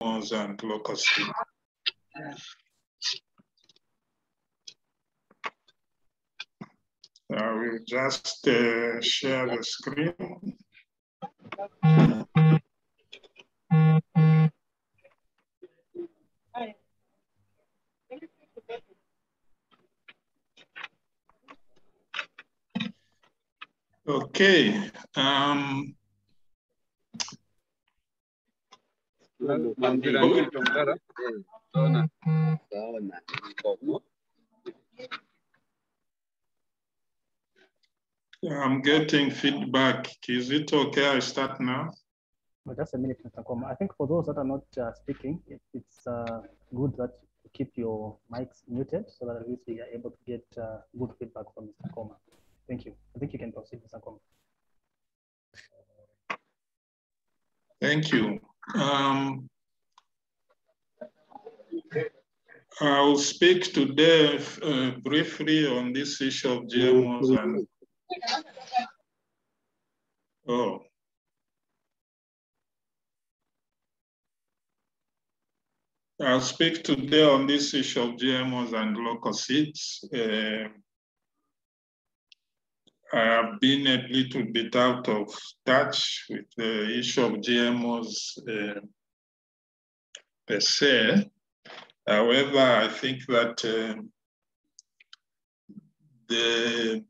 GMOs and local seed. I will just share the screen. Okay. I'm getting feedback. Is it okay I start now? Just a minute, Mr. Koma. I think for those that are not speaking, it's good that you keep your mics muted so that at least we are able to get good feedback from Mr. Koma. Thank you. I think you can proceed, Mr. Koma. Thank you. I'll speak today briefly on this issue of GMOs and I'll speak today on this issue of GMOs and local seeds. I have been a little bit out of touch with the issue of GMOs per se. However, I think that the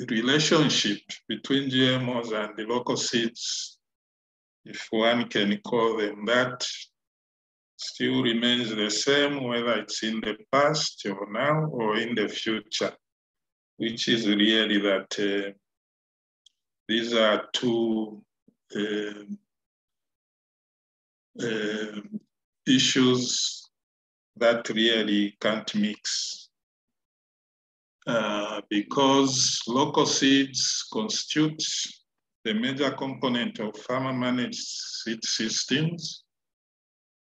relationship between GMOs and the local seeds, if one can call them that, still remains the same, whether it's in the past or now or in the future, which is really that these are two issues that really can't mix because local seeds constitute the major component of farmer-managed seed systems,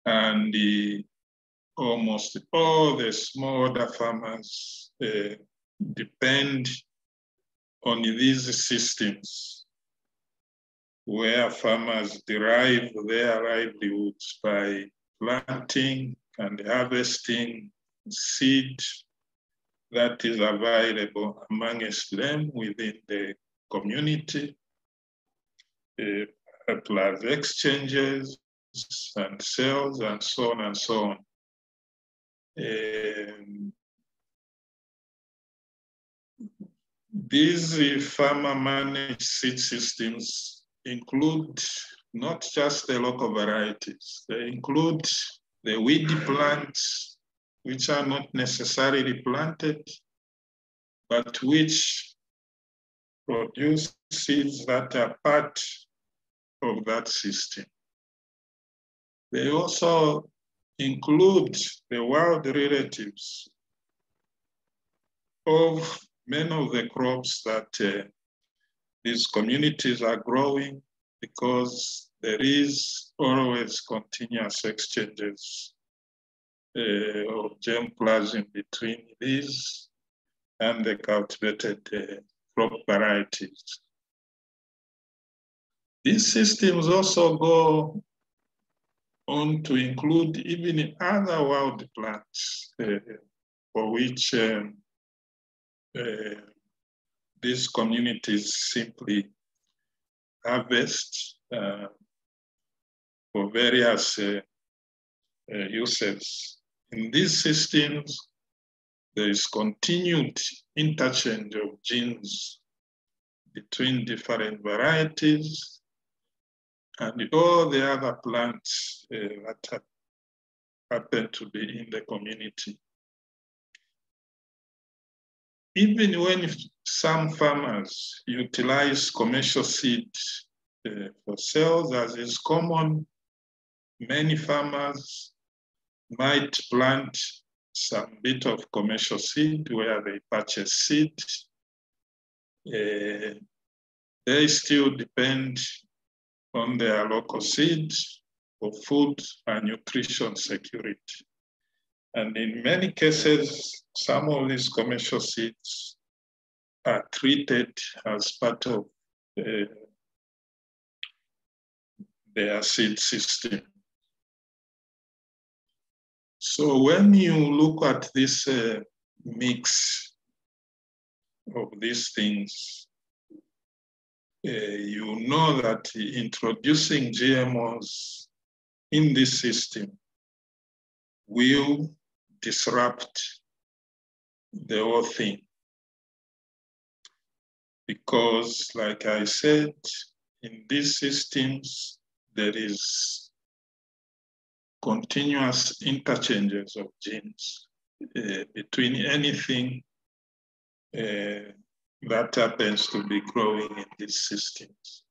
and almost all the smallholder farmers depend on these systems, where farmers derive their livelihoods by planting and harvesting seed that is available amongst them within the community, plus exchanges and sales and so on and so on. These farmer-managed seed systems include not just the local varieties, they include the weedy plants, which are not necessarily planted, but which produce seeds that are part of that system. They also include the wild relatives of many of the crops that these communities are growing, because there is always continuous exchanges of germplasm between these and the cultivated crop varieties. These systems also go on to include even other wild plants for which these communities simply harvest for various uses. In these systems, there is continued interchange of genes between different varieties and all the other plants that happen to be in the community. Even when some farmers utilize commercial seed for sales, as is common, many farmers might plant some bit of commercial seed where they purchase seed. They still depend on their local seed for food and nutrition security. And in many cases, some of these commercial seeds are treated as part of the their seed system. So when you look at this mix of these things, you know that introducing GMOs in this system will disrupt the whole thing. Because, like I said, in these systems, there is continuous interchanges of genes between anything that happens to be growing in these systems.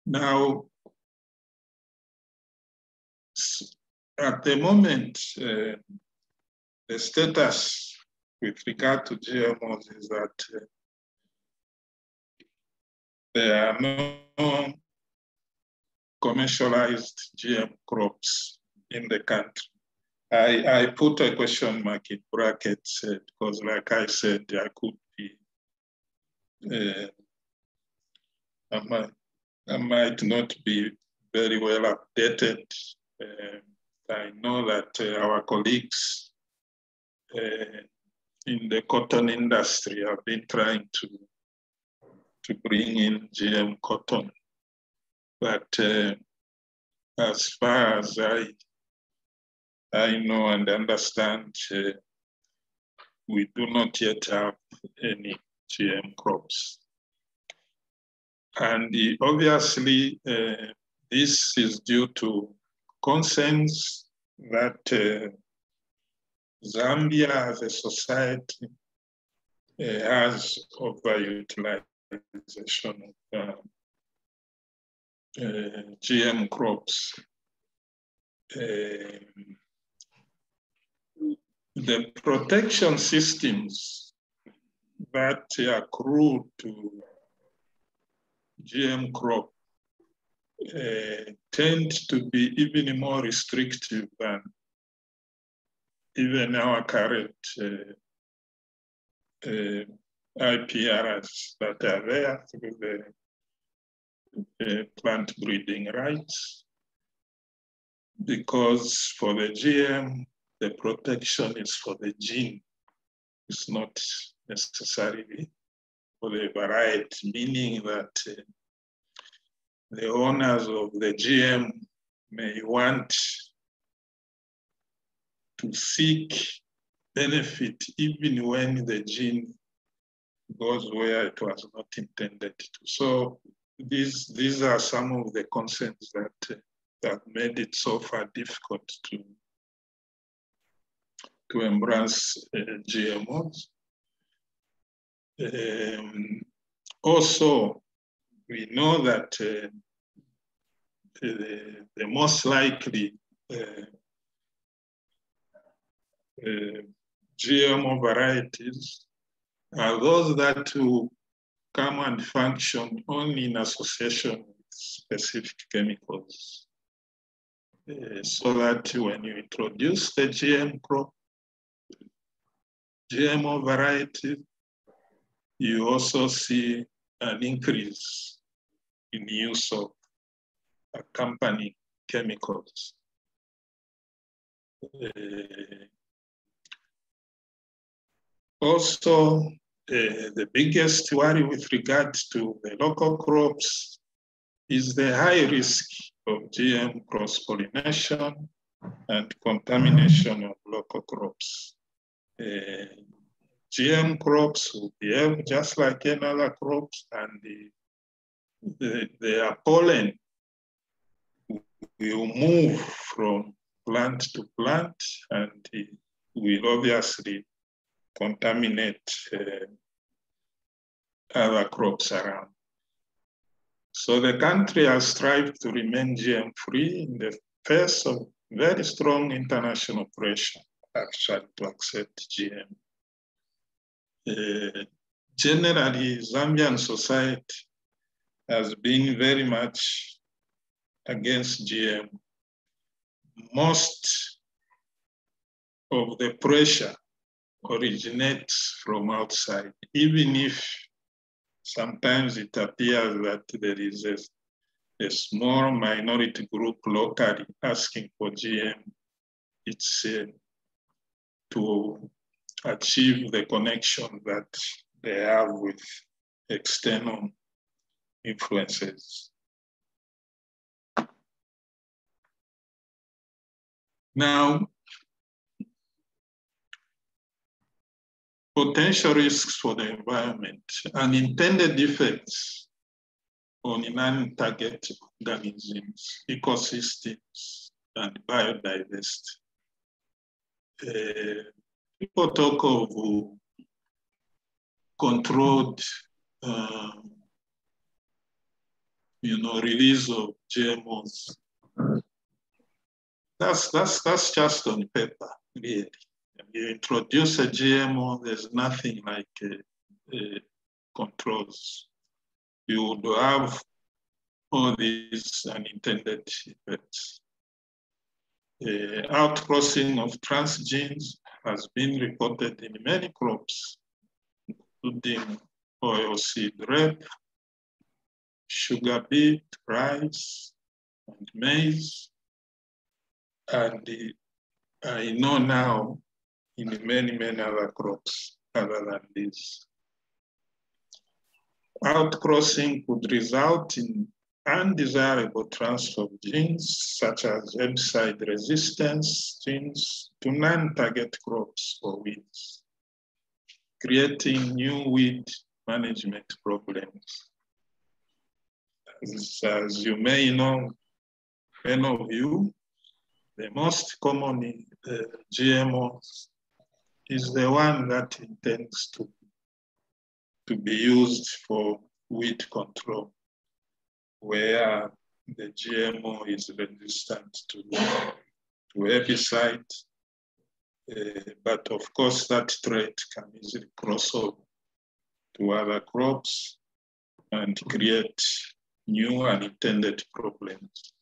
Now, at the moment, the status with regard to GMOs is that there are no commercialized GM crops in the country. I put a question mark in brackets because, like I said, I could be, I might not be very well updated. I know that our colleagues in the cotton industry have been trying to bring in GM cotton. But as far as I know and understand, we do not yet have any GM crops. And obviously, this is due to concerns that Zambia as a society has overutilization of GM crops. The protection systems that accrue to GM crop tend to be even more restrictive than even our current IPRs that are there through the plant breeding rights. Because for the GM, the protection is for the gene. It's not necessarily for the variety, meaning that the owners of the GM may want to seek benefit even when the gene goes where it was not intended to. So these are some of the concerns that made it so far difficult to embrace GMOs. Also, we know that the most likely GMO varieties are those that will come and function only in association with specific chemicals. So that when you introduce the GM crop, GMO variety, you also see an increase in use of accompanying chemicals. Also, the biggest worry with regard to the local crops is the high risk of GM cross-pollination and contamination of local crops. GM crops will behave just like any other crops, and their pollen will move from plant to plant, and will obviously contaminate other crops around. So the country has strived to remain GM-free in the face of very strong international pressure, actually, to accept GM. Generally, Zambian society has been very much against GM. Most of the pressure originates from outside, even if sometimes it appears that there is a small minority group locally asking for GM. It's to achieve the connection that they have with external influences. Now, potential risks for the environment, unintended effects on non-target organisms, ecosystems, and biodiversity. People talk of controlled, release of GMOs. That's just on paper, really. You introduce a GMO, there's nothing like controls. You would have all these unintended effects. Outcrossing of transgenes has been reported in many crops, including oilseed rape, sugar beet, rice, and maize. And I know now in many other crops other than this. Outcrossing could result in undesirable transfer of genes such as herbicide resistance genes to non-target crops or weeds, creating new weed management problems. As you may know, many of you, the most common GMO is the one that intends to be used for weed control, where the GMO is resistant to herbicide, but of course that trait can easily cross over to other crops and create new unintended problems.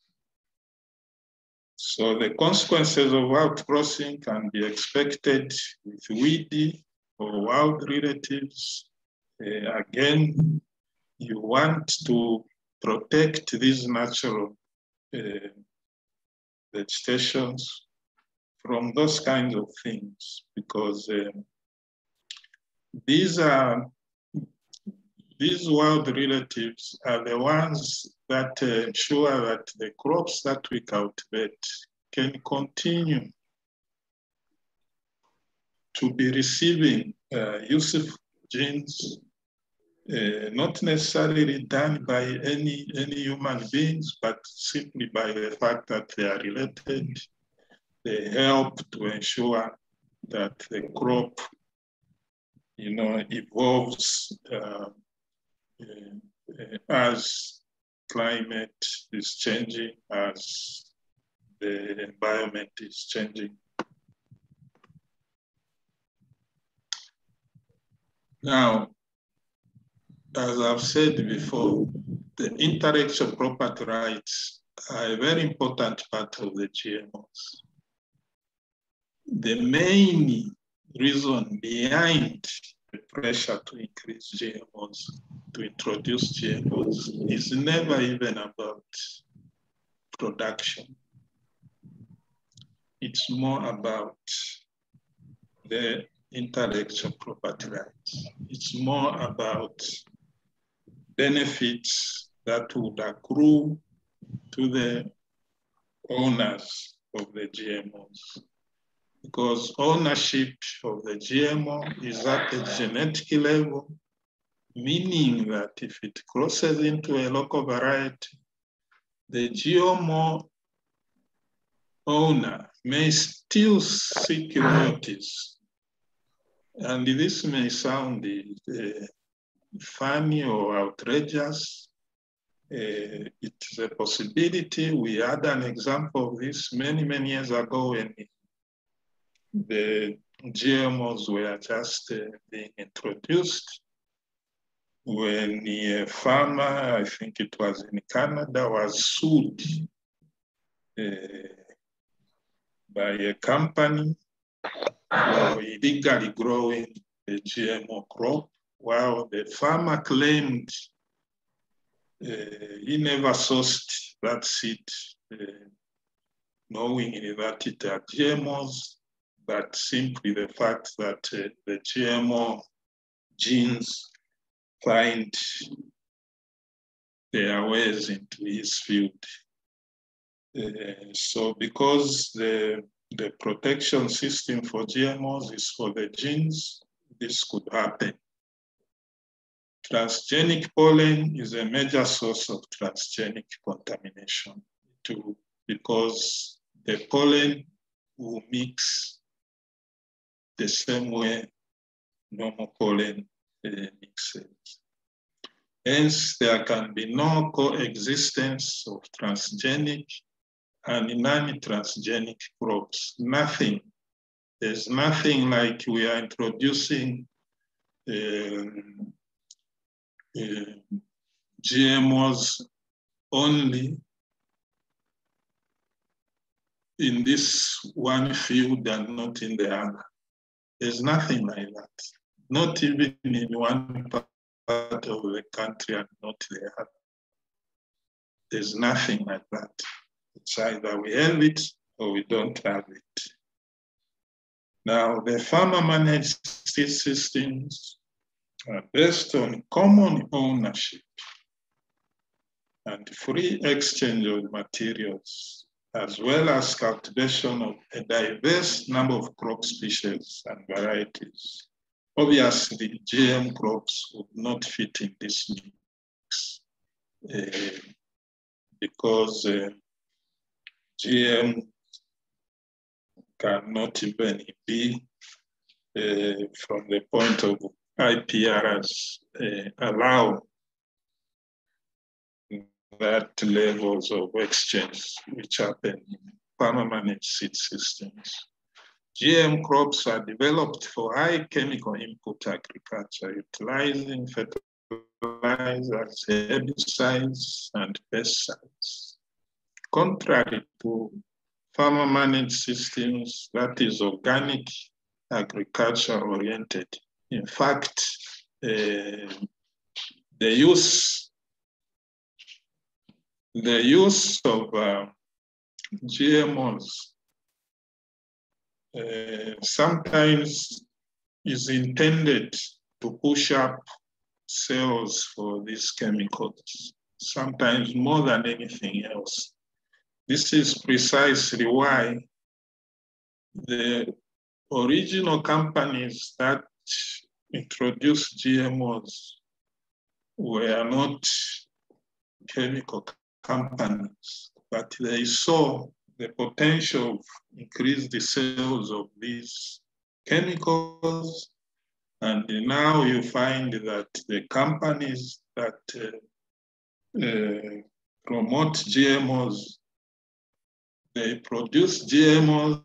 So the consequences of outcrossing can be expected with weedy or wild relatives. Again, you want to protect these natural vegetations from those kinds of things, because these wild relatives are the ones that ensure that the crops that we cultivate can continue to be receiving useful genes, not necessarily done by any human beings, but simply by the fact that they are related. They help to ensure that the crop, evolves as climate is changing, as the environment is changing. Now, as I've said before, the intellectual property rights are a very important part of the GMOs. The main reason behind the pressure to increase GMOs, to introduce GMOs, is never even about production. It's more about the intellectual property rights. It's more about benefits that would accrue to the owners of the GMOs. Because ownership of the GMO is at a genetic level, meaning that if it crosses into a local variety, the GMO owner may still seek royalties. And this may sound funny or outrageous. It's a possibility. We had an example of this many years ago when the GMOs were just being introduced, when a farmer, I think it was in Canada, was sued by a company for illegally growing a GMO crop, while the farmer claimed he never sourced that seed knowing that it are GMOs, but simply the fact that the GMO genes find their ways into his field. So because the protection system for GMOs is for the genes, this could happen. Transgenic pollen is a major source of transgenic contamination too, because the pollen will mix the same way normal pollen mixes. Hence, there can be no coexistence of transgenic and non-transgenic crops. Nothing. There's nothing like we are introducing GMOs only in this one field and not in the other. There's nothing like that. Not even in one part of the country and not the other. There's nothing like that. It's either we have it or we don't have it. Now, the farmer-managed seed systems are based on common ownership and free exchange of materials, as well as cultivation of a diverse number of crop species and varieties. Obviously, GM crops would not fit in this mix because GM cannot even be, from the point of IPRs, allow that levels of exchange which happen in farmer-managed seed systems. GM crops are developed for high chemical input agriculture, utilizing fertilizers, herbicides, and pesticides. Contrary to farmer-managed systems that is organic agriculture oriented. In fact, the use of GMOs sometimes is intended to push up sales for these chemicals, sometimes more than anything else. This is precisely why the original companies that introduced GMOs were not chemical companies, but they saw the potential of increased sales of these chemicals. And now you find that the companies that promote GMOs, they produce GMOs,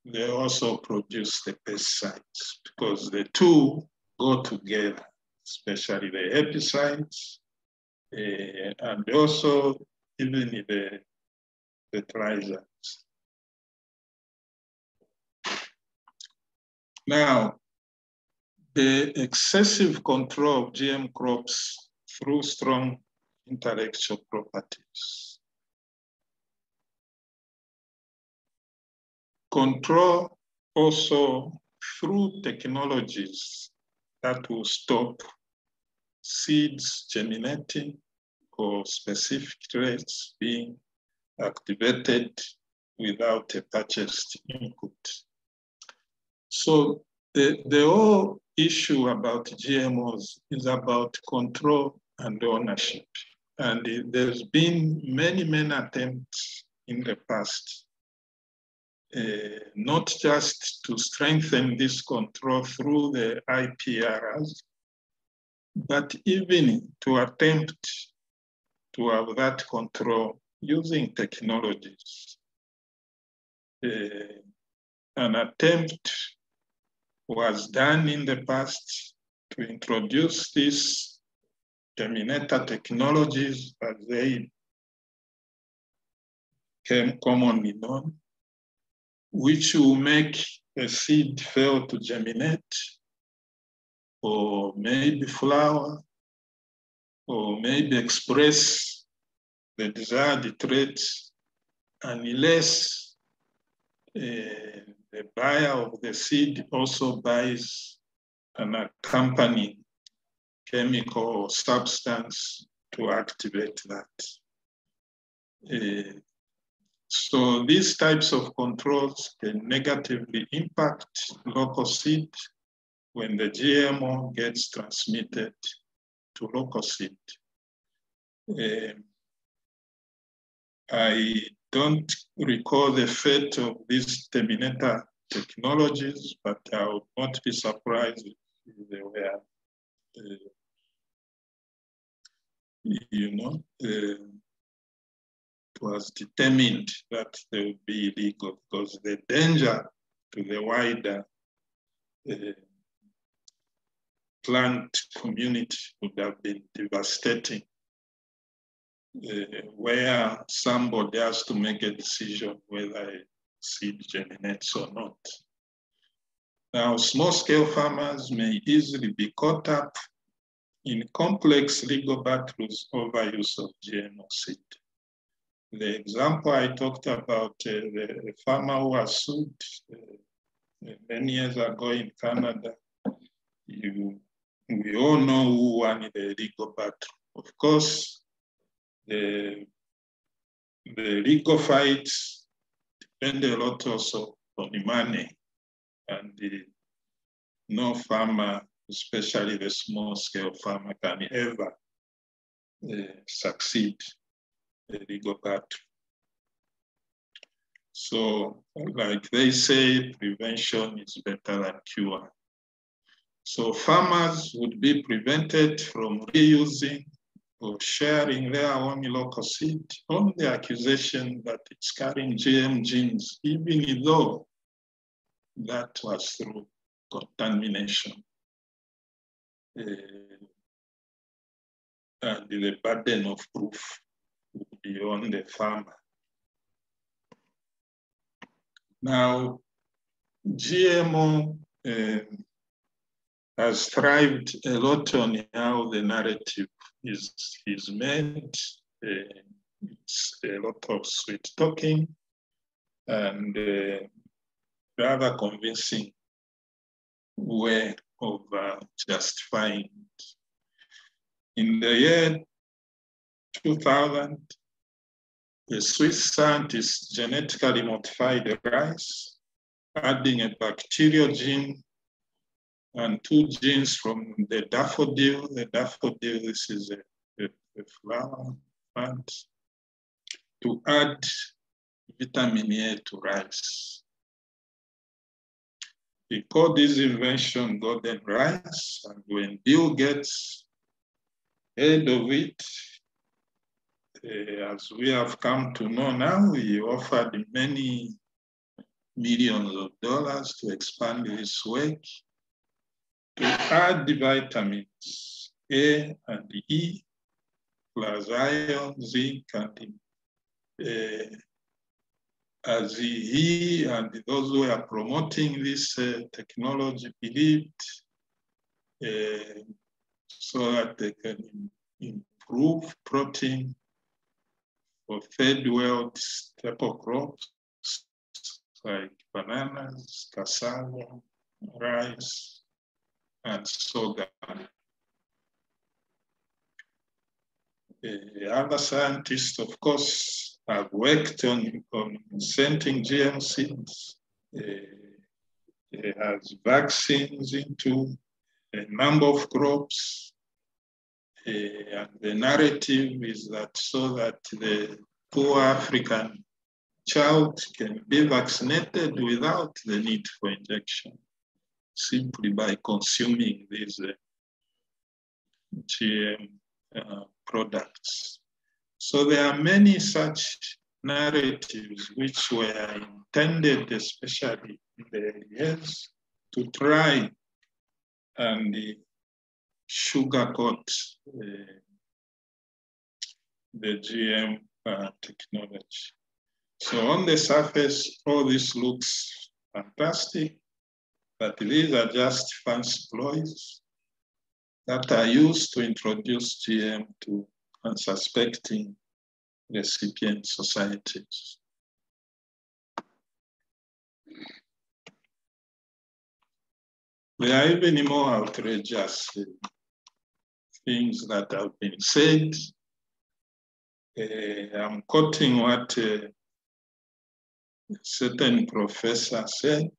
they also produce the pesticides because the two go together, especially the herbicides and also even the fertilizers. Now, the excessive control of GM crops through strong intellectual properties. Control also through technologies that will stop seeds germinating or specific traits being activated without a purchased input. So the whole issue about GMOs is about control and ownership. And there's been many attempts in the past, not just to strengthen this control through the IPRs, but even to attempt to have that control using technologies. An attempt was done in the past to introduce these germinator technologies as they became commonly known, which will make a seed fail to germinate or maybe flower or maybe express the desired traits unless the buyer of the seed also buys an accompanying chemical or substance to activate that. So these types of controls can negatively impact local seed when the GMO gets transmitted to local seed. I don't recall the fate of these terminator technologies, but I would not be surprised if they were, it was determined that they would be illegal because the danger to the wider plant community would have been devastating, where somebody has to make a decision whether a seed germinates or not. Now, small-scale farmers may easily be caught up in complex legal battles over use of GMO seed. The example I talked about, the farmer who was sued many years ago in Canada, we all know who won the legal battle. Of course, the legal fights depend a lot also on the money, and no farmer, especially the small-scale farmer, can ever succeed in the legal battle. So, like they say, prevention is better than cure. So farmers would be prevented from reusing or sharing their own local seed on the accusation that it's carrying GM genes, even though that was through contamination. And the burden of proof would be on the farmer. Now, GMO has thrived a lot on how the narrative is made. It's a lot of sweet talking and rather convincing way of justifying it. In the year 2000, the Swiss scientists genetically modified rice, adding a bacterial gene and 2 genes from the daffodil. The daffodil, this is a flower plant, to add vitamin A to rice. He called this invention golden rice, and when Bill Gates heard of it, as we have come to know now, he offered many millions of dollars to expand his work, to add the vitamins A and E, plus iron, zinc, and as he and those who are promoting this technology believed, so that they can improve protein for third world staple crops like bananas, cassava, rice, and sorghum. Other scientists, of course, have worked on sending GM seeds. It has vaccines into a number of crops. And the narrative is that so that the poor African child can be vaccinated without the need for injection, simply by consuming these GM products. So there are many such narratives which were intended, especially in the early years, to try and sugarcoat the GM technology. So on the surface, all this looks fantastic, but these are just fancy ploys that are used to introduce GM to unsuspecting recipient societies. There are even more outrageous things that have been said. I'm quoting what a certain professor said.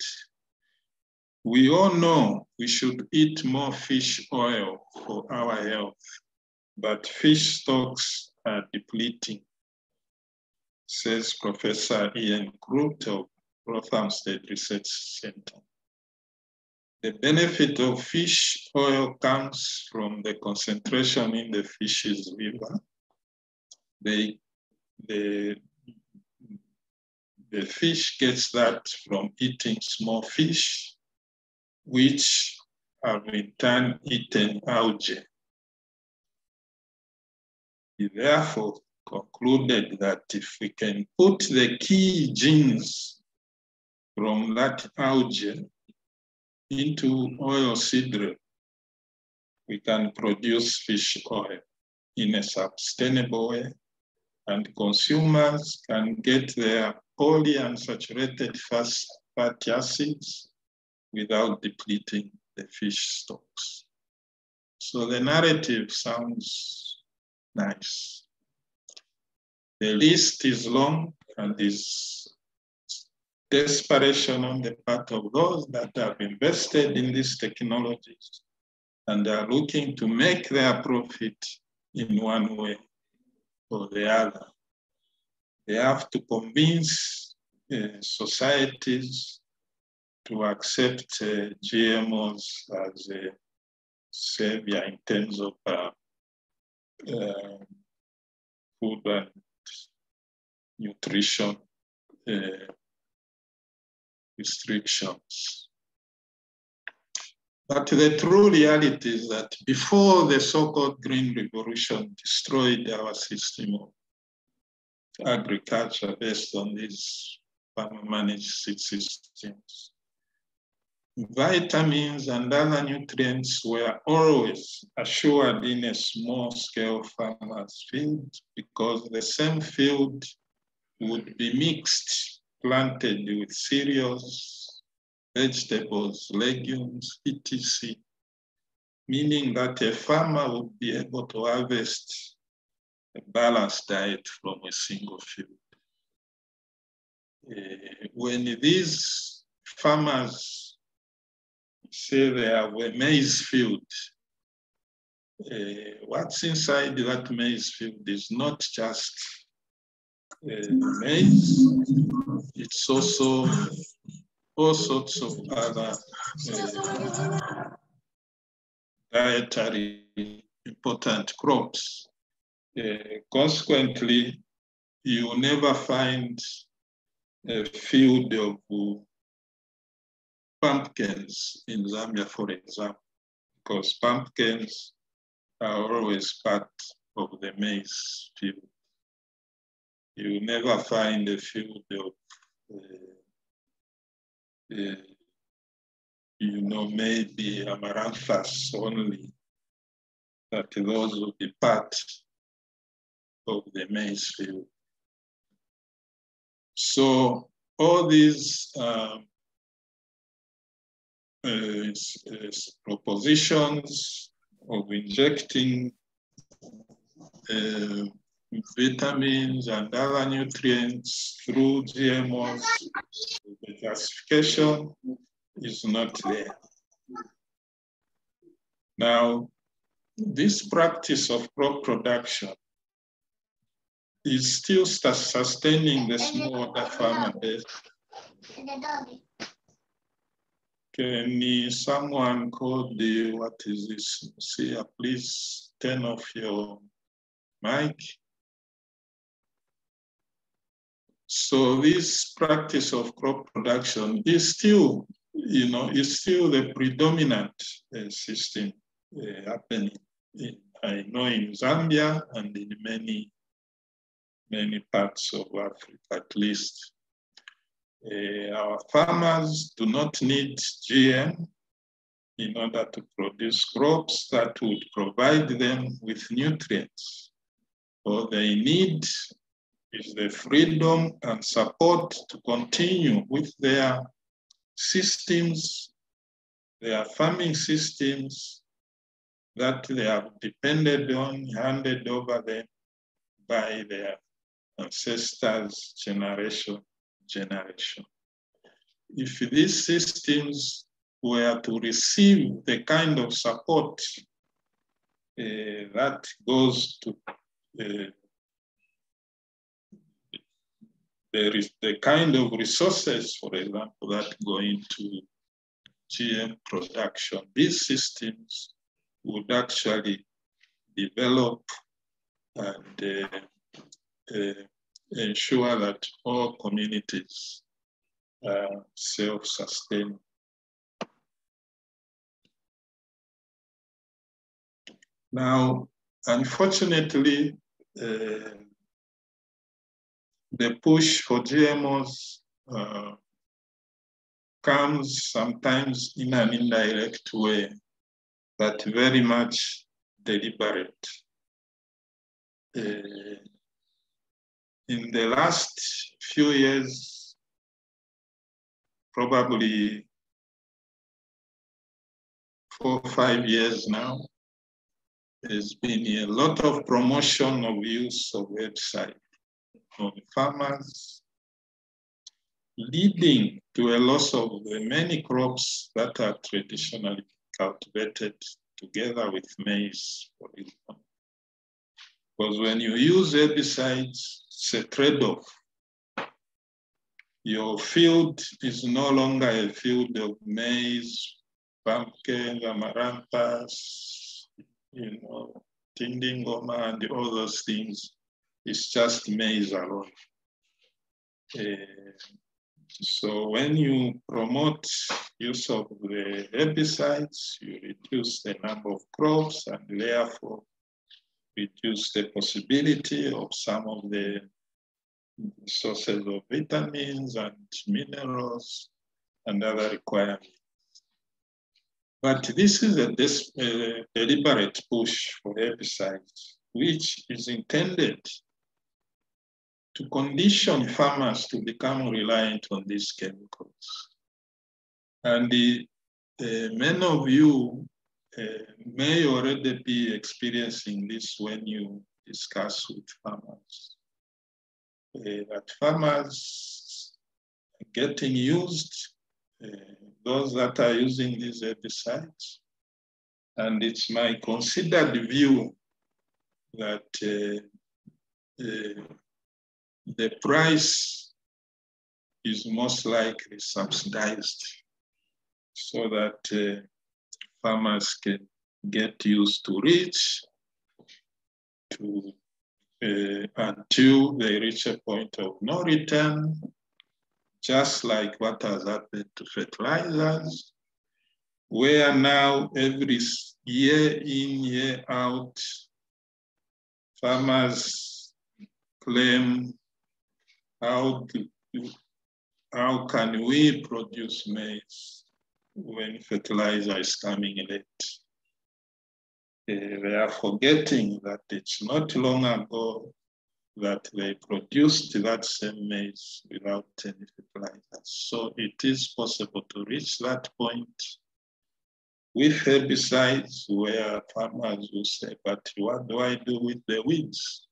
We all know we should eat more fish oil for our health, but fish stocks are depleting, says Professor Ian Groot of Rotham State Research Center. The benefit of fish oil comes from the concentration in the fish's liver. The fish gets that from eating small fish, which have in turn eaten algae. He therefore concluded that if we can put the key genes from that algae into oilseed, we can produce fish oil in a sustainable way, and consumers can get their polyunsaturated fatty acids without depleting the fish stocks. So the narrative sounds nice. The list is long, and is desperation on the part of those that have invested in these technologies and are looking to make their profit in one way or the other. They have to convince societies to accept GMOs as a savior in terms of food and nutrition restrictions. But the true reality is that before the so-called Green Revolution destroyed our system of agriculture based on these farmer-managed seed systems, vitamins and other nutrients were always assured in a small-scale farmer's field, because the same field would be mixed, planted with cereals, vegetables, legumes, etc., meaning that a farmer would be able to harvest a balanced diet from a single field. When these farmers say they have a maize field, what's inside that maize field is not just maize, it's also all sorts of other dietary important crops. Consequently, you will never find a field of pumpkins in Zambia, for example, because pumpkins are always part of the maize field. You will never find a field of maybe amaranthus only, that those will be part of the maize field. So all these propositions of injecting vitamins and other nutrients through GMOs, the justification is not there. Now, this practice of crop production is still sustaining the smallholder farmer base. Can someone call what is this? See, please turn off your mic. So this practice of crop production is still, is still the predominant system happening. I know in Zambia and in many parts of Africa, at least. Our farmers do not need GM in order to produce crops that would provide them with nutrients. All they need is the freedom and support to continue with their systems, their farming systems that they have depended on, handed over them by their ancestors generation. If these systems were to receive the kind of support that goes to the kind of resources, for example, that go into GM production, these systems would actually develop and ensure that all communities are self-sustaining. Now, unfortunately, the push for GMOs comes sometimes in an indirect way, but very much deliberate. In the last few years, probably 4 or 5 years now, there's been a lot of promotion of use of herbicide on farmers, leading to a loss of the many crops that are traditionally cultivated together with maize, for example. Because when you use herbicides, it's a trade-off. Your field is no longer a field of maize, pumpkin, amaranthus, tindingoma, and all those things. It's just maize alone. So when you promote use of the herbicides, you reduce the number of crops and therefore reduce the possibility of some of the sources of vitamins and minerals and other requirements. But this is a deliberate push for herbicides, which is intended to condition farmers to become reliant on these chemicals. And many of you may already be experiencing this when you discuss with farmers. That farmers are getting used, those that are using these herbicides. And it's my considered view that the price is most likely subsidized so that farmers can get used to reach until they reach a point of no return, just like what has happened to fertilizers, where now every year in, year out, farmers claim, how can we produce maize when fertilizer is coming late? They are forgetting that it's not long ago that they produced that same maize without any fertilizers. So it is possible to reach that point with herbicides where farmers will say, but what do I do with the weeds?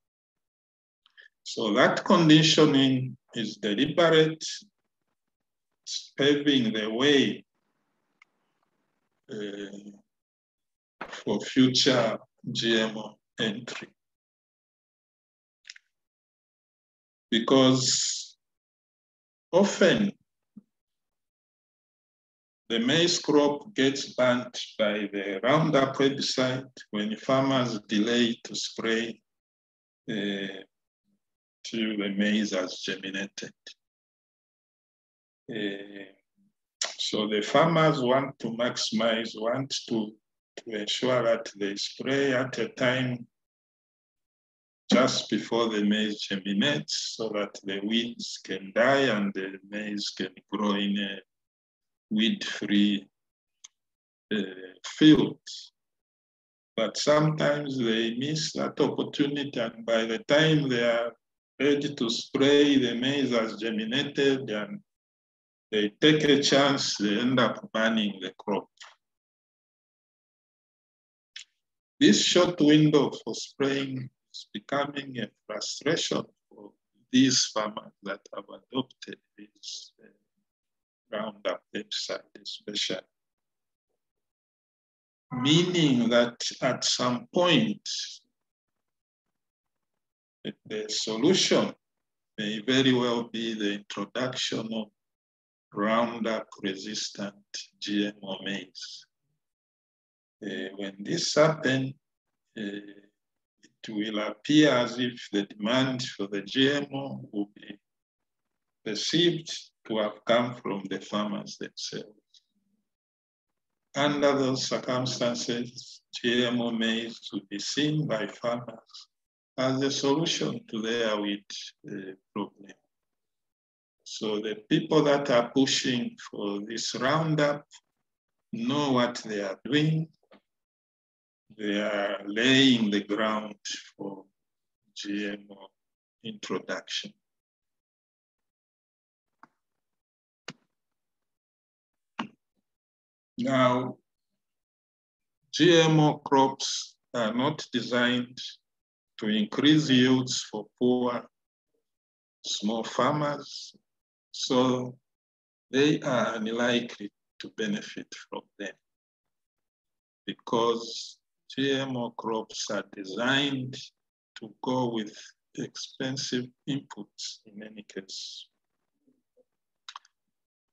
So that conditioning is deliberate, it's paving the way for future GMO entry. Because often the maize crop gets burnt by the Roundup herbicide when farmers delay to spray till the maize has germinated. So the farmers want to maximize, want to ensure that they spray at a time just before the maize germinates so that the weeds can die and the maize can grow in a weed-free field. But sometimes they miss that opportunity, and by the time they are ready to spray, the maize has germinated and they take a chance, they end up burning the crop. This short window for spraying is becoming a frustration for these farmers that have adopted this Roundup herbicide, especially. Meaning that at some point, the solution may very well be the introduction of Roundup-resistant GMO maize. When this happens, it will appear as if the demand for the GMO will be perceived to have come from the farmers themselves. Under those circumstances, GMO maize will be seen by farmers as a solution to their wheat problem. So the people that are pushing for this Roundup know what they are doing. They are laying the ground for GMO introduction. Now, GMO crops are not designed to increase yields for poor, small farmers, so they are unlikely to benefit from them because GMO crops are designed to go with expensive inputs in any case.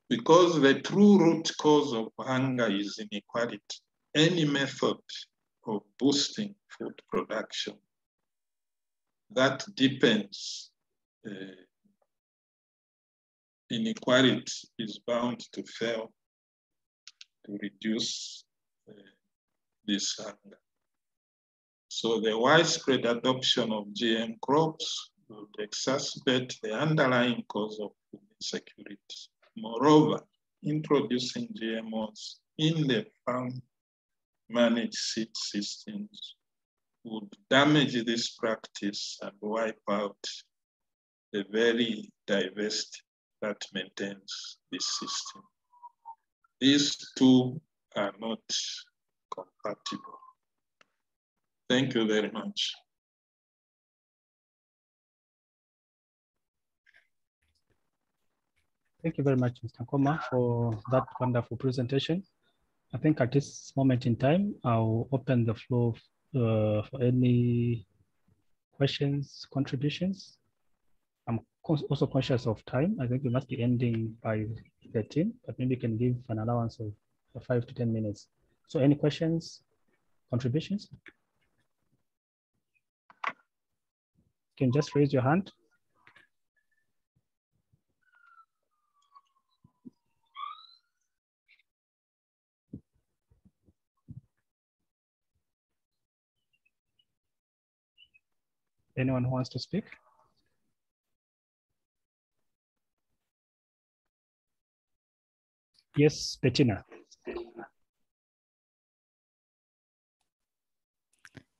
Because the true root cause of hunger is inequality, any method of boosting food production that deepens inequality is bound to fail to reduce this hunger. So the widespread adoption of GM crops would exacerbate the underlying cause of food insecurity. Moreover, introducing GMOs in the farm-managed seed systems would damage this practice and wipe out the very diversity that maintains this system. These two are not compatible. Thank you very much. Thank you very much, Mr. Nkoma, for that wonderful presentation. I think at this moment in time, I'll open the floor for any questions, contributions. I'm also conscious of time. I think we must be ending by 13, but maybe you can give an allowance of 5 to 10 minutes. So any questions, contributions? You can just raise your hand. Anyone who wants to speak? Yes, Bettina.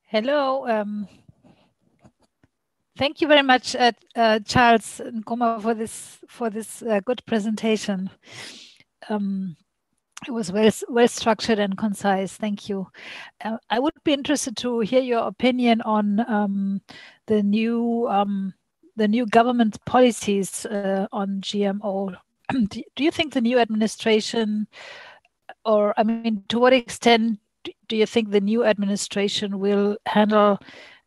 Hello. Thank you very much, Charles Nkoma, for this good presentation. It was well structured and concise. Thank you. I would be interested to hear your opinion on the new government policies on GMO. Do you think the new administration, or I mean, to what extent do you think the new administration will handle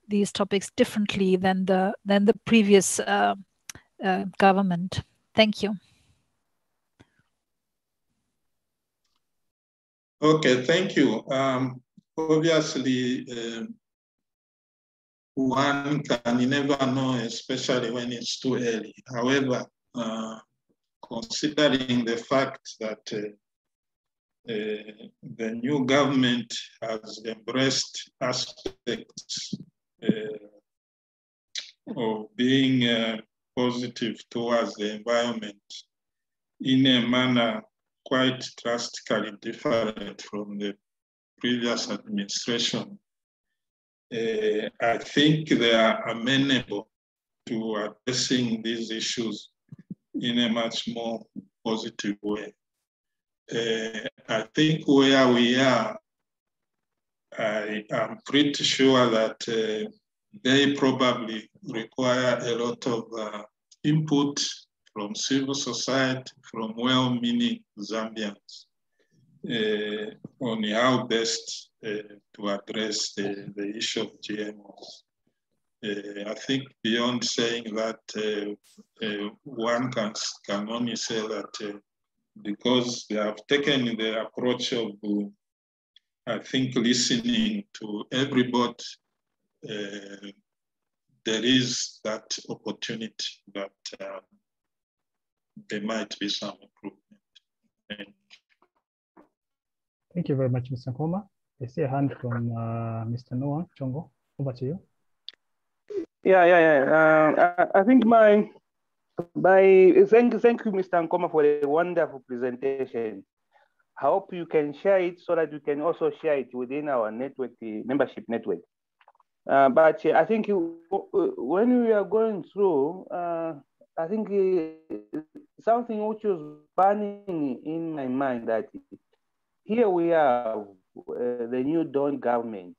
these topics differently than the previous government? Thank you. Okay, thank you. Obviously, one can never know, especially when it's too early. However, considering the fact that the new government has embraced aspects of being positive towards the environment in a manner quite drastically different from the previous administration. I think they are amenable to addressing these issues in a much more positive way. I think where we are, I am pretty sure that they probably require a lot of input from civil society, from well-meaning Zambians on how best to address the issue of GMOs. I think beyond saying that, one can only say that because they have taken the approach of, I think, listening to everybody, there is that opportunity that there might be some improvement. Thank you very much, Mr. Nkoma. I see a hand from Mr. Noah Chongo. Over to you. I think thank you, Mr. Nkoma, for a wonderful presentation. I hope you can share it so that you can also share it within our network, the membership network. But I think when we are going through, I think something which was burning in my mind that here we have the new Dawn government.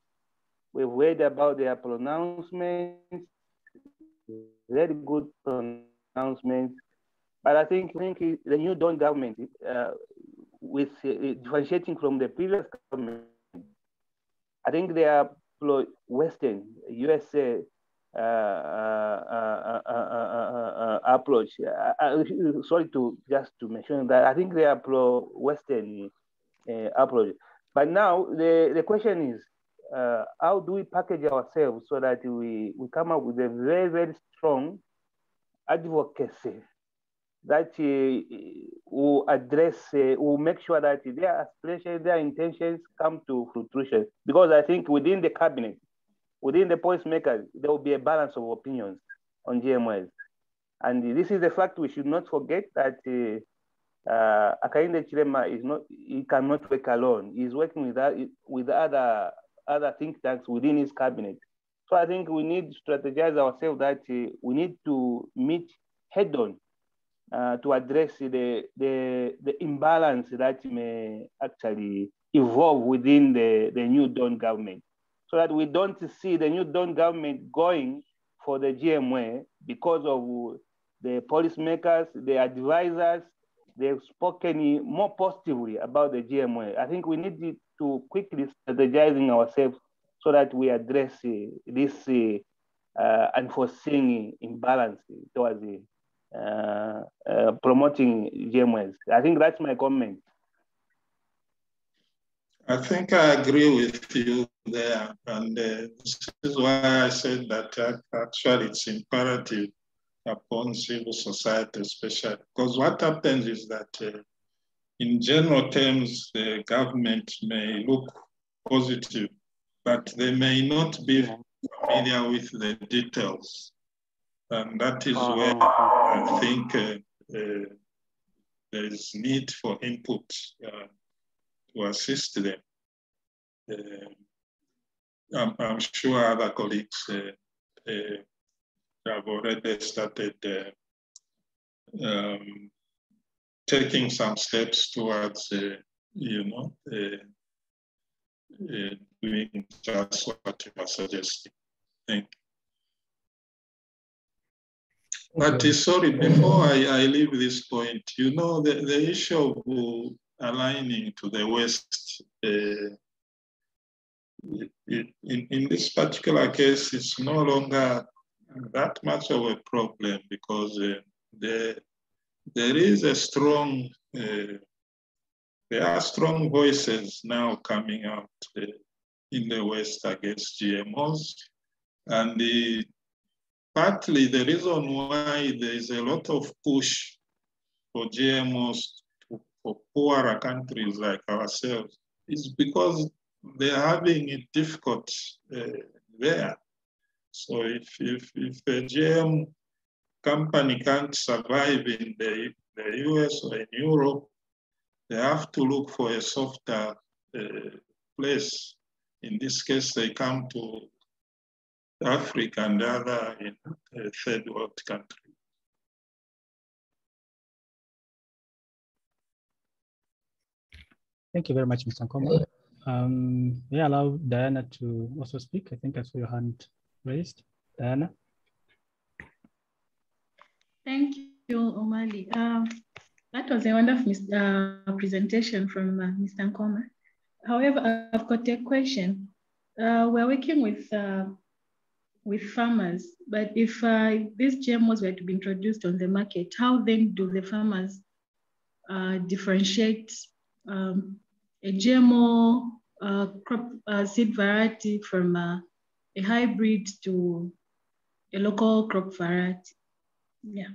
We've read about their pronouncements, very good pronouncements, but I think the new Dawn government, with differentiating from the previous government, I think they are Western, USA approach. Sorry to mention that I think they are pro-Western approach. But now the question is, how do we package ourselves so that we come up with a very, very strong advocacy that will address, will make sure that their aspirations, their intentions come to fruition? Because I think within the cabinet, within the policymakers, there will be a balance of opinions on GMOs. And this is the fact we should not forget that Hakainde Hichilema is not, he cannot work alone. He's working with other think tanks within his cabinet. So I think we need to strategize ourselves that we need to meet head on to address the imbalance that may actually evolve within the new Dawn government, so that we don't see the new Dawn government going for the GMO because of the policymakers, the advisors, they've spoken more positively about the GMO. I think we need to quickly strategizing ourselves so that we address this unforeseen imbalance towards promoting GMOs. I think that's my comment. I think I agree with you there. And this is why I said that actually it's imperative upon civil society, especially, because what happens is that in general terms, the government may look positive, but they may not be familiar with the details. And that is where I think there is need for input to assist them. I'm sure other colleagues have already started taking some steps towards, doing just what you are suggesting. Thank you. But sorry, before I leave this point, the issue of aligning to the West, in this particular case, it's no longer that much of a problem because there is a strong, there are strong voices now coming out in the West against GMOs. And partly the reason why there is a lot of push for GMOs for poorer countries like ourselves is because they're having it difficult there. So if a GM company can't survive in the US or in Europe, they have to look for a softer place. In this case, they come to Africa and other in third world countries. Thank you very much, Mr. Nkoma. May I allow Diana to also speak? I think I saw your hand raised. Diana? Thank you, Omali. That was a wonderful presentation from Mr. Nkoma. However, I've got a question. We're working with farmers, but if these GMOs were to be introduced on the market, how then do the farmers differentiate a GMO crop seed variety from a hybrid to a local crop variety? Yeah.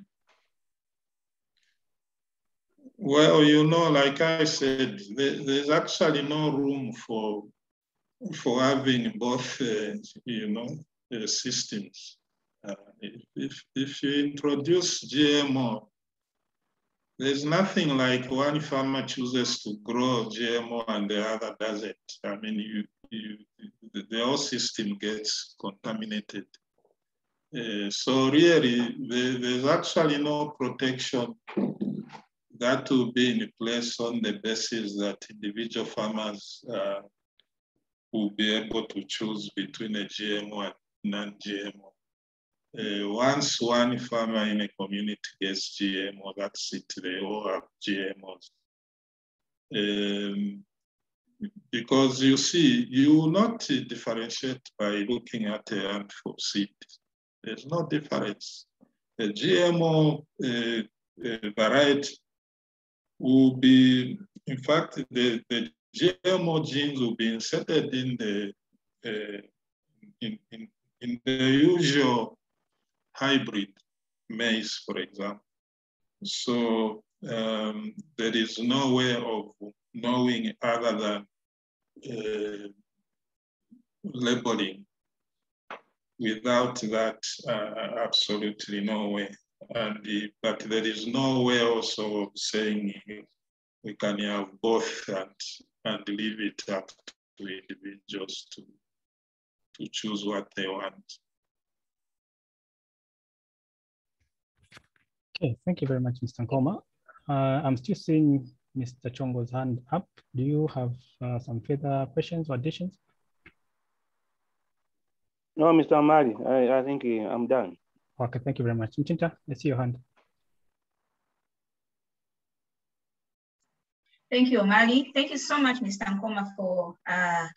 Well, like I said, there's actually no room for having both, systems. If you introduce GMO, there's nothing like one farmer chooses to grow GMO and the other doesn't. I mean, the whole system gets contaminated. So really, there's actually no protection that will be in place on the basis that individual farmers will be able to choose between a GMO and non-GMO. Once one farmer in a community gets GMO, that's it, they all have GMOs. Because you see, you will not differentiate by looking at a handful of seeds. There's no difference. A GMO variety will be, in fact, the GMO genes will be inserted in the usual hybrid maize, for example. So there is no way of knowing other than labeling. Without that, absolutely no way. But there is no way also of saying we can have both and leave it up to individuals to choose what they want. Okay, thank you very much, Mr. Nkoma. I'm still seeing Mr. Chongo's hand up. Do you have some further questions or additions? No, Mr. Omali, I think I'm done. Okay, thank you very much. Mchinta, I see your hand. Thank you, Omali. Thank you so much, Mr. Nkoma, for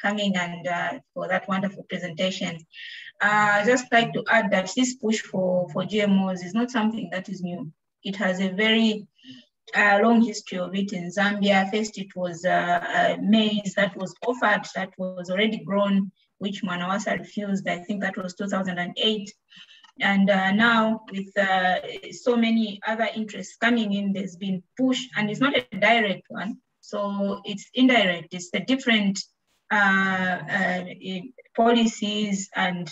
coming and for that wonderful presentation. I'd just like to add that this push for GMOs is not something that is new. It has a very long history of it in Zambia. First, it was maize that was offered, that was already grown, which Mwanawasa refused. I think that was 2008. And now with so many other interests coming in, there's been push, and it's not a direct one. So it's indirect. It's the different policies and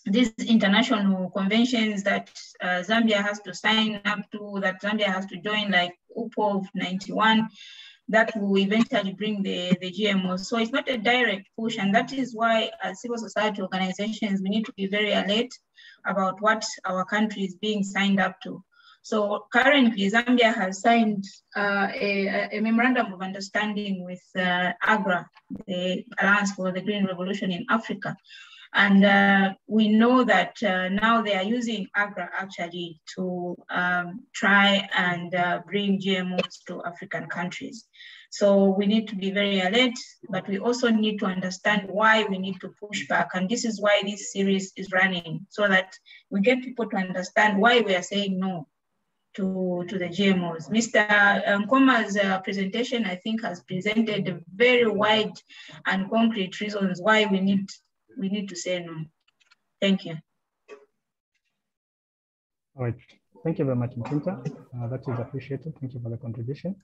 these international conventions that Zambia has to sign up to, that Zambia has to join, like UPO of 91, that will eventually bring the GMOs. So it's not a direct push, and that is why as civil society organizations, we need to be very alert about what our country is being signed up to. So currently, Zambia has signed a memorandum of understanding with AGRA, the Alliance for the Green Revolution in Africa. And we know that now they are using AGRA actually to try and bring GMOs to African countries. So we need to be very alert, but we also need to understand why we need to push back. And this is why this series is running, so that we get people to understand why we are saying no to the GMOs. Mr. Nkoma's presentation, I think, has presented very wide and concrete reasons why we need to say no. Thank you. All right. Thank you very much, Mchinta. That is appreciated. Thank you for the contribution.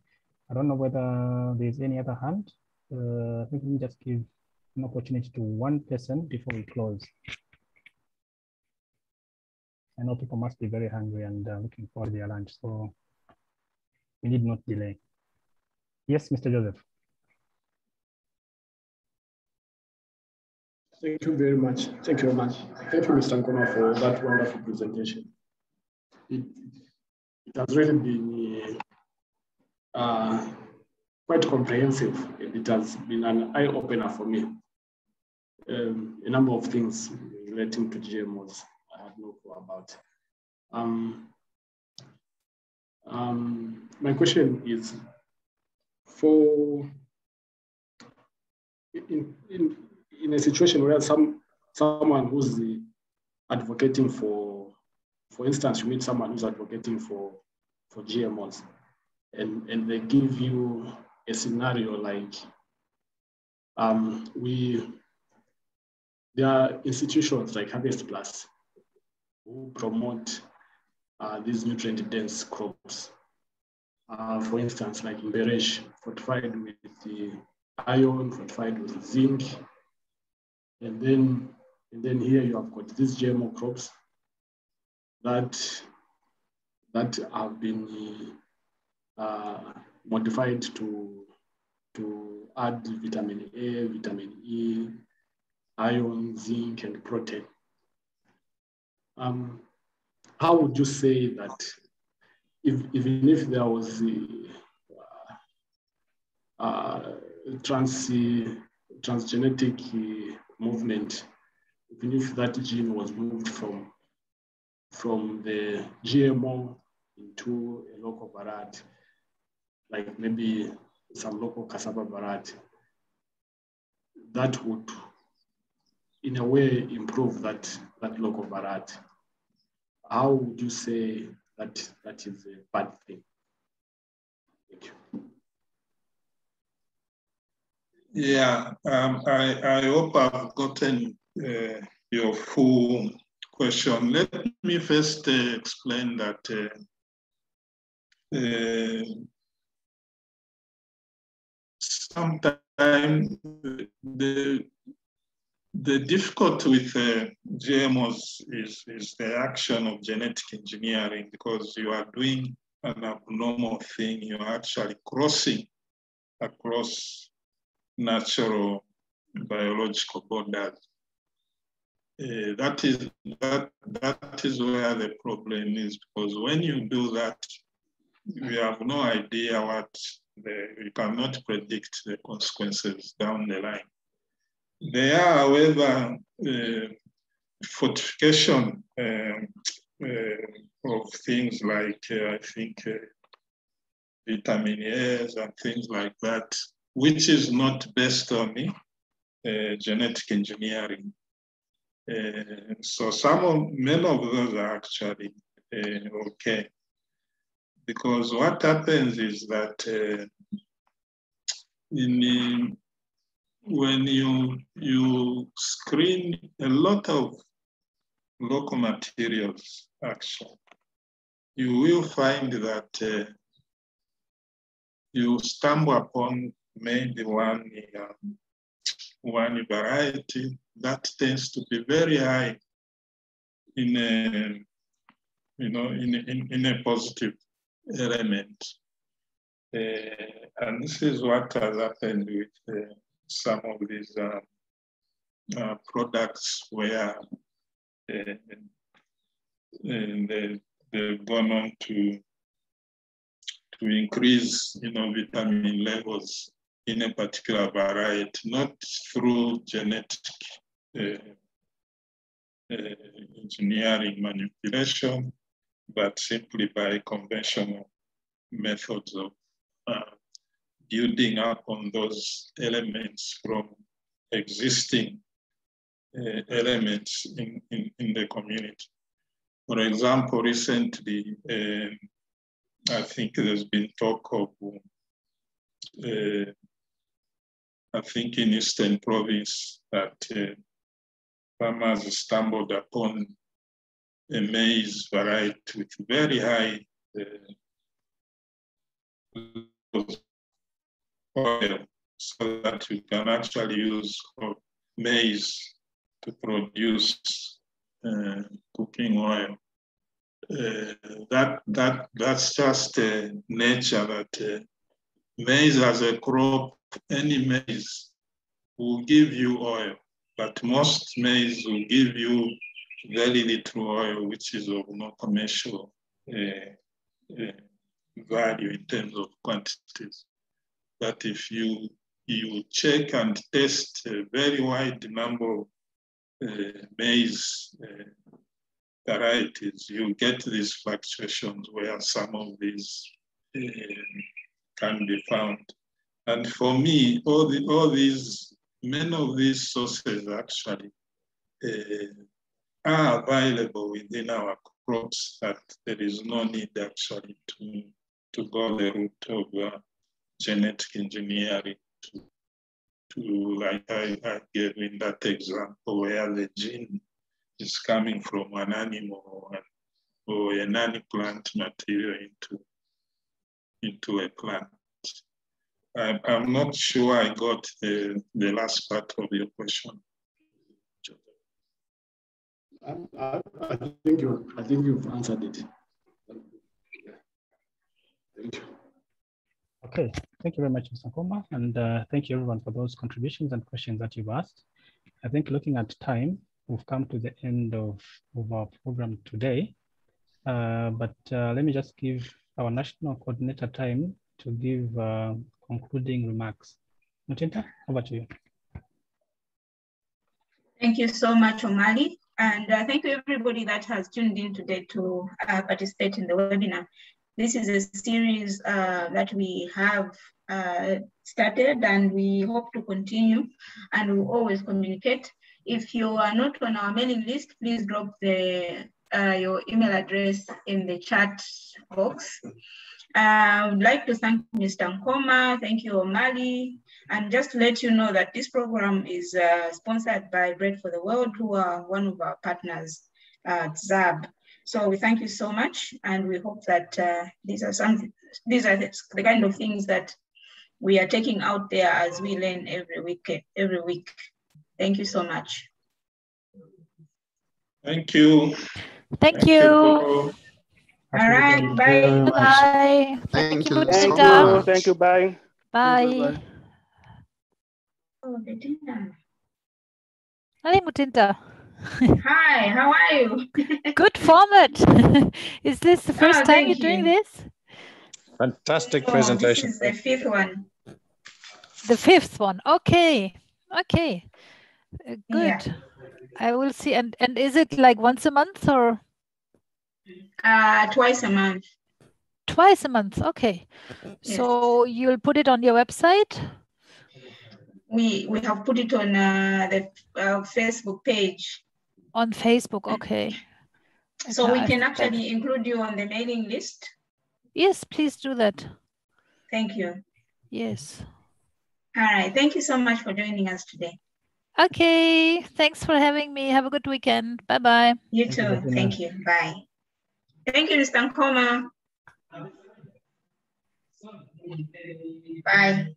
I don't know whether there's any other hand. I think we just give an opportunity to one person before we close. I know people must be very hungry and looking for their lunch. So we need not delay. Yes, Mr. Joseph. Thank you very much. Thank you very much. Thank you, Mr. Nkoma, for that wonderful presentation. It has really been quite comprehensive. It has been an eye-opener for me. A number of things relating to GMOs I had no clue about. My question is, in a situation where someone who's advocating for instance, you meet someone who's advocating for GMOs, and they give you a scenario like there are institutions like Harvest Plus who promote these nutrient-dense crops. For instance, like in Beresh, fortified with the iron, fortified with zinc, and then here you have got these GMO crops that have been modified to add vitamin A, vitamin E, iron, zinc, and protein. How would you say that even if there was transgenetic movement, even if that gene was moved from the GMO into a local variety, like maybe some local cassava variety, that would in a way improve that local variety? How would you say that is a bad thing? Thank you. Yeah, I hope I've gotten your full question. Let me first explain that sometimes the difficulty with GMOs is the action of genetic engineering, because you are doing an abnormal thing. You are actually crossing across natural biological borders. That is where the problem is, because when you do that, you have no idea you cannot predict the consequences down the line. There are, however, fortification of things like, I think, vitamin A's and things like that, which is not based on genetic engineering. So many of those are actually okay. Because what happens is that when you screen a lot of local materials, actually, you will find that you stumble upon maybe one variety that tends to be very high in a positive element. And this is what has happened with some of these products where they've gone on to increase, vitamin levels in a particular variety, not through genetic engineering manipulation, but simply by conventional methods of building up on those elements from existing elements in the community. For example, recently, I think there's been talk of, I think in Eastern Province, that farmers stumbled upon a maize variety with very high oil, so that you can actually use maize to produce cooking oil. that's just nature that maize as a crop, any maize will give you oil, but most maize will give you very little oil, which is of no commercial value in terms of quantities. But if you check and test a very wide number of maize varieties, you get these fluctuations where some of these can be found. And for me, many of these sources actually are available within our crops, that there is no need actually to go the route of genetic engineering to like I gave in that example where the gene is coming from an animal or a non-plant material into a plant. I'm not sure I got the last part of your question. I think you've answered it. Thank you. Okay, thank you very much, Mr. Nkoma, and thank you everyone for those contributions and questions that you've asked. I think looking at time, we've come to the end of our program today, but let me just give our national coordinator time to give concluding remarks. Mutinta, over to you. Thank you so much, Omali. And thank you everybody that has tuned in today to participate in the webinar. This is a series that we have started and we hope to continue, and we'll always communicate. If you are not on our mailing list, please drop your email address in the chat box. I would like to thank Mr. Nkoma, thank you, Omali, and just to let you know that this program is sponsored by Bread for the World, who are one of our partners at ZAB. So we thank you so much, and we hope that these are the kind of things that we are taking out there as we learn every week. Thank you so much. Thank you. Thank you. All right, bye. Bye. Thank you so Mutinta. Thank you, bye. Bye. Oh, the dinner. Hi, Mutinta. Hi, how are you? Good format. Is this the first time you're doing this? Fantastic Oh, presentation. this is the fifth one. The fifth one. Okay. Okay. Good. Yeah. I will see. And is it like once a month or? Twice a month. Twice a month. Okay. Yes. So you'll put it on your website? We have put it on the Facebook page. On Facebook. Okay. So we can actually include you on the mailing list. Yes, please do that. Thank you. Yes. All right. Thank you so much for joining us today. Okay. Thanks for having me. Have a good weekend. Bye-bye. You too. Thank you. Bye. Thank you, Mr. Nkoma. Bye.